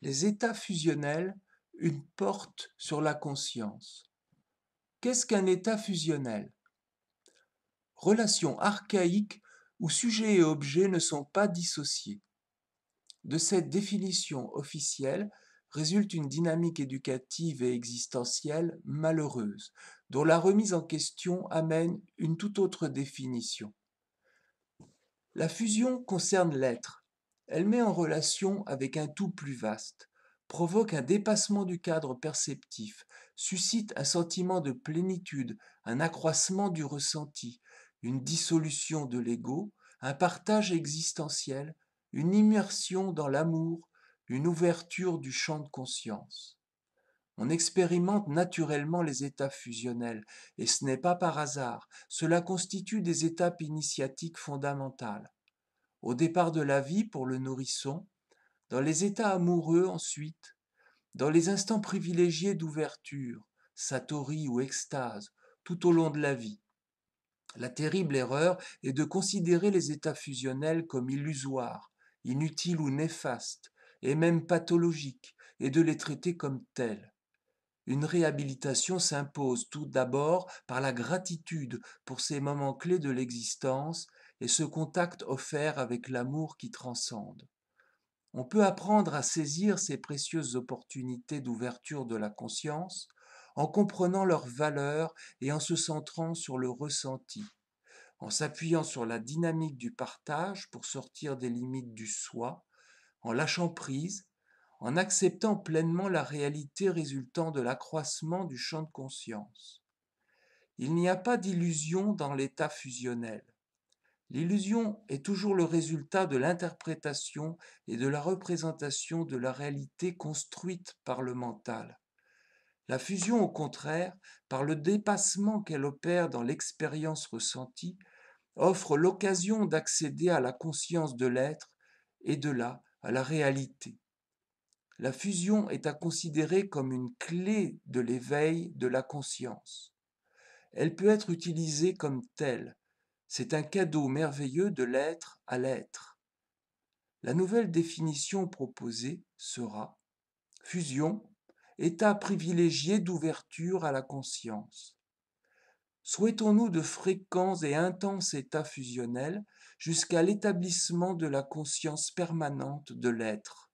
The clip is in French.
Les états fusionnels, une porte sur la conscience. Qu'est-ce qu'un état fusionnel? Relation archaïque où sujet et objet ne sont pas dissociés. De cette définition officielle résulte une dynamique éducative et existentielle malheureuse, dont la remise en question amène une toute autre définition. La fusion concerne l'être. Elle met en relation avec un tout plus vaste, provoque un dépassement du cadre perceptif, suscite un sentiment de plénitude, un accroissement du ressenti, une dissolution de l'ego, un partage existentiel, une immersion dans l'amour, une ouverture du champ de conscience. On expérimente naturellement les états fusionnels, et ce n'est pas par hasard, cela constitue des étapes initiatiques fondamentales. Au départ de la vie pour le nourrisson, dans les états amoureux ensuite, dans les instants privilégiés d'ouverture, satori ou extase, tout au long de la vie. La terrible erreur est de considérer les états fusionnels comme illusoires, inutiles ou néfastes, et même pathologiques, et de les traiter comme tels. Une réhabilitation s'impose tout d'abord par la gratitude pour ces moments clés de l'existence et ce contact offert avec l'amour qui transcende. On peut apprendre à saisir ces précieuses opportunités d'ouverture de la conscience en comprenant leur valeur et en se centrant sur le ressenti, en s'appuyant sur la dynamique du partage pour sortir des limites du soi, en lâchant prise, en acceptant pleinement la réalité résultant de l'accroissement du champ de conscience. Il n'y a pas d'illusion dans l'état fusionnel. L'illusion est toujours le résultat de l'interprétation et de la représentation de la réalité construite par le mental. La fusion, au contraire, par le dépassement qu'elle opère dans l'expérience ressentie, offre l'occasion d'accéder à la conscience de l'être et de là à la réalité. La fusion est à considérer comme une clé de l'éveil de la conscience. Elle peut être utilisée comme telle. C'est un cadeau merveilleux de l'être à l'être. La nouvelle définition proposée sera fusion, état privilégié d'ouverture à la conscience. Souhaitons-nous de fréquents et intenses états fusionnels jusqu'à l'établissement de la conscience permanente de l'être.